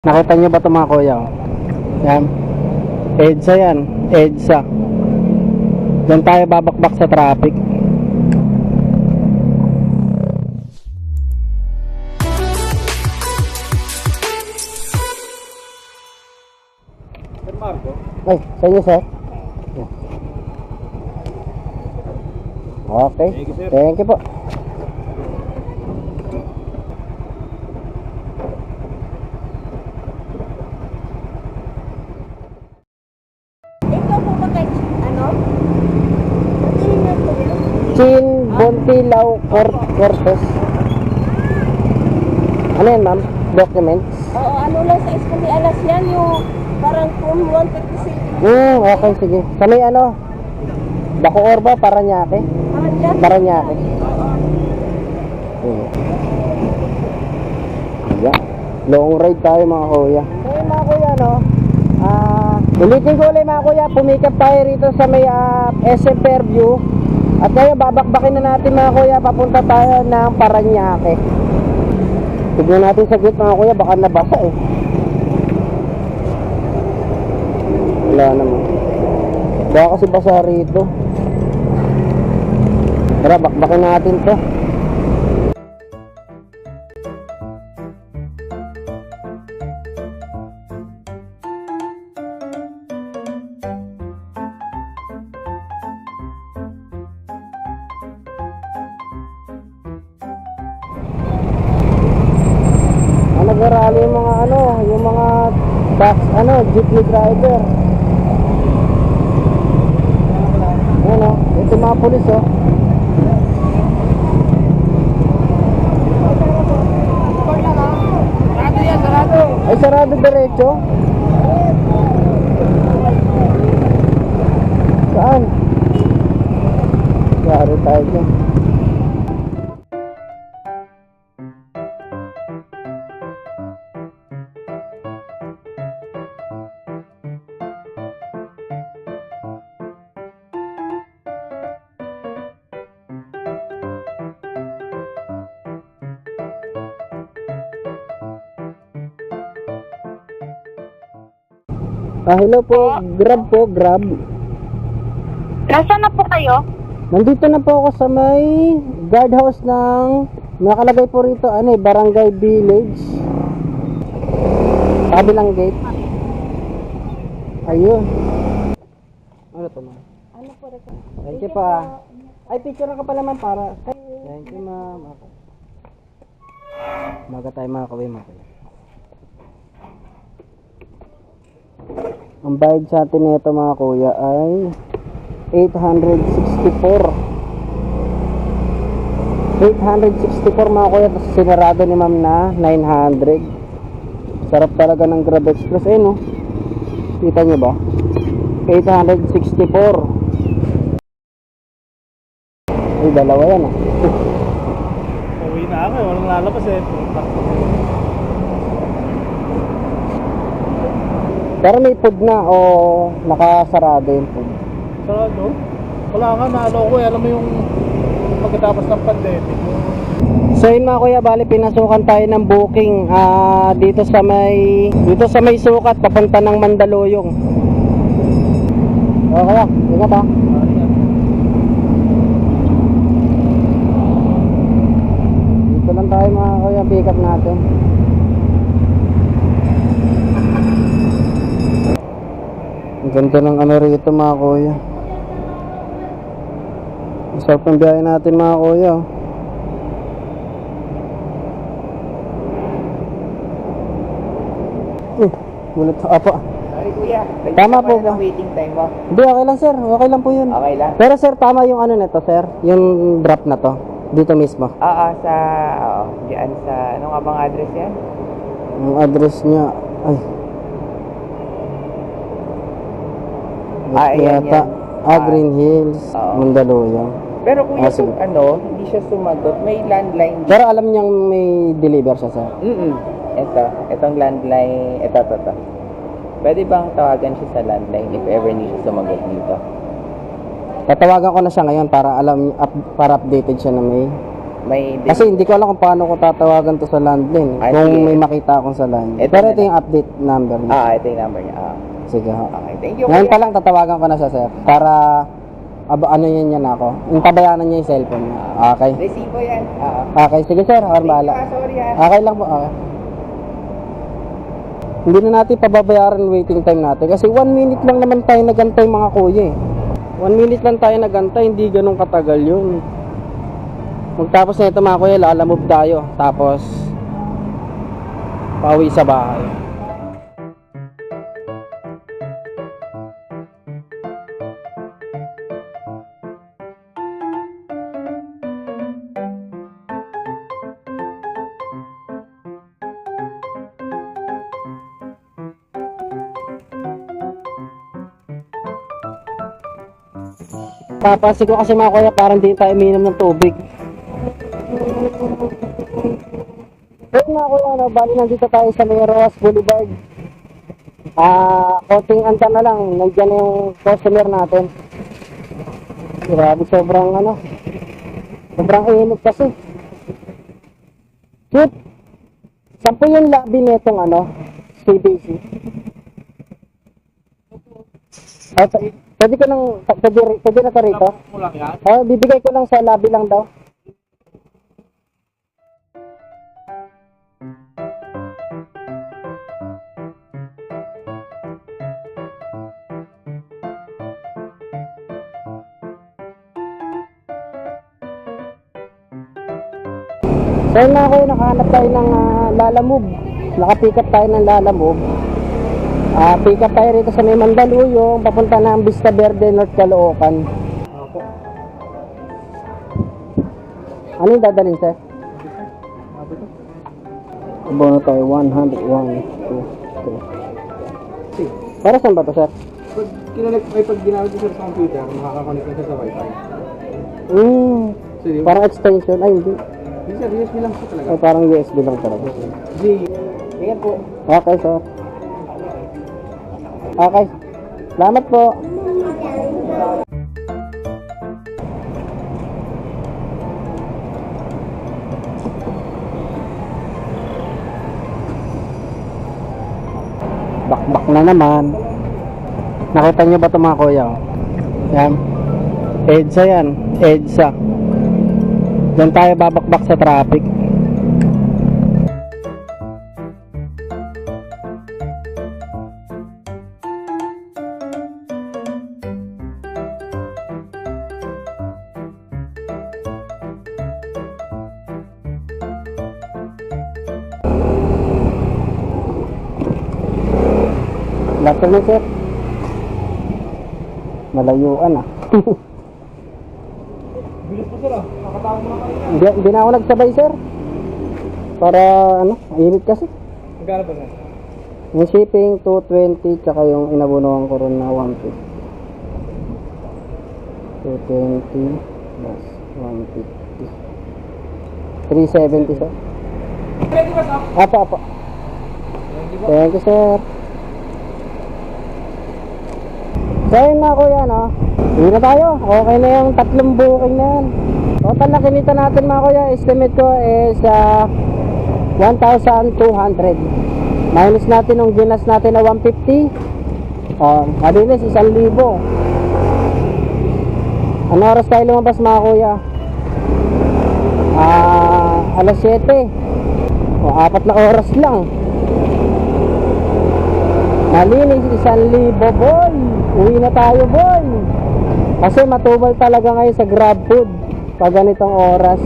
Nakita nyo ba ito mga kuya? Yan. EDSA yan. EDSA. Diyan tayo babakbak sa traffic. Sir Marco? Ay, sa inyo sir. Okay. Thank you, sir. Thank you po. Ikaw po ba kay, ano? Sabihin niyo po yun? Chin Bontilaw Cortes. Ano yan ma'am? Documents? Oo, ano lang sa Escali Alas yan, yung parang Form 156. Okay, sige. Sa may ano? Bacoor ba? Paranaque? Parang dyan. Paranaque. Ayan. Long ride tayo mga kuya. So mga kuya no, ulitin ko ulit mga kuya, pumikap tayo rito sa may SM Fairview. At ngayon babakbakin na natin mga kuya, papunta tayo ng Paranaque. Tignan natin sa gate mga kuya, baka nabasa eh. Wala naman. Baka kasi basa rito. Tara, bakbakin natin to. Nag-rally yung mga yung mga bus, jeepney driver. Ano, ito mga pulis oh. Sarado yan, sarado! Ay, sarado diretso. Saan? Yari tayo dyan. Hello po, Grab. Nasaan na po kayo? Nandito na po ako sa may guardhouse ng, nakalagay po rito, Barangay Village. Kabilang gate. Ayun. Ano to ma'am? Ano po rin? Thank you pa. Ay, picture ka pala ma'am para. Thank you ma'am. Okay. Maga tayo mga kawin mga kawin. Ang bayad sa atin nito mga kuya ay 864 mga kuya, tapos sinarado ni ma'am na 900. Sarap talaga ng Grab Express no? Kita nyo ba? 864. Ay, dalawa yan Uwi na ako, walang lalabas eh. Pero may food na o nakasarado yung food? Sarado? Wala nga, naalo ko eh. Alam mo yung pagkatapos ng pandemic. So yun mga kuya, bali pinasukan tayo ng booking dito sa may sukat papunta ng Mandaluyong. O kaya, ingat ha. Dito lang tayo mga kuya, pick up natin. Ang ganda ng rito mga kuya. Ang sarap ng biyahe natin mga kuya. Gulat apa. Sorry kuya, Tama po ba? waiting time mo. Hindi, okay lang sir. Okay lang po yun. Okay lang? Pero sir, tama yung nito sir. Yung drop na to. Dito mismo. Oo, diyan sa, ano nga bang address yan? Yung address niya. Ay. Ayan Yata. yan. Green Hills. Oo. Mandaluyong. Pero kuya, sige. hindi siya sumagot. May landline. Pero alam niyang may deliver siya sir. Itong landline, ito. Pwede bang tawagan siya sa landline if ever hindi siya sumagot dito? Tatawagan ko na siya ngayon para para updated siya na may Kasi hindi ko alam kung paano ko tatawagan to sa landline. Ay, Kung sige. may makita akong sa landline. Ito Pero na ito lang. yung update number niya. Ito yung number niya. Sige ho. Okay, thank you. Ngayon kuya. pa lang tatawagan ko na siya, sir. Para ano yan ako. Yung pabayanan niya yung cellphone niya. Okay. Resibo yan. Okay, sige sir. Ako bahala. Sorry Okay lang po. Okay. Hindi na natin pababayaran yung waiting time natin. Kasi 1 minute lang naman tayo nagantay mga kuya eh. 1 minute lang tayo nagantay. Hindi ganun katagal yun. Magtapos na ito mga kuya, lalamove tayo. Tapos, pauwi sa bahay. Papansin ko kasi mga kuya, parang di tayo uminom ng tubig. Pero mga kuya, bali nandito tayo sa may Roas Boulevard. Konting anta na lang, nandiyan yung customer natin. Grabe, sobrang init kasi. Shoot! Saan po yung lobby netong CBC? Pwede ko nang, pwede na ka rito? Mula yan. Bibigay ko lang sa lobby lang daw. So na ako, nakahanap tayo ng Lalamove. Nakapick up tayo ng Lalamove. Pick up tayo rito sa may Mandaluyong, papunta na ang Vista Verde, North Caloocan. Ano yung dadalhin, sir? Abono tayo, 100, 1, 2, 3. Para saan ba to, sir? Pag ginamit ko sa computer, makakakonect na siya sa wifi. Seryo? Parang extension, ay hindi. Hindi sir, USB lang siya talaga. Ay, parang USB lang talaga. Ingat po. Okay, sir. Okay. Salamat po. Bakbak na naman. Nakita niyo ba ito mga kuya? Yan. EDSA yan. EDSA. Diyan tayo babakbak sa traffic. Lahat na, sir. Malayuan Bilis po sir Nakatawag mo na kayo. Hindi na ako nagsabay, sir. Para init kasi. Magkano ba sir? Yung shipping 220 tsaka yung inabunuhan ko ron na 150. 220 plus 150. 370, sir. Ready ba sir? Apa. Thank you, sir. So yun mga kuya, Hindi na tayo. Okay na yung 3 booking na yan. Total na kinita natin mga kuya, estimate ko is 1,200. Minus natin yung ginas natin na 150. Madinis, 1,000. Ano oras tayo lumabas mga kuya? Alas 7. 4 na oras lang. Malinis, 1,000 boy. Uwi na tayo boy. Kasi matubal talaga ngayon sa grab food pag ganitong oras.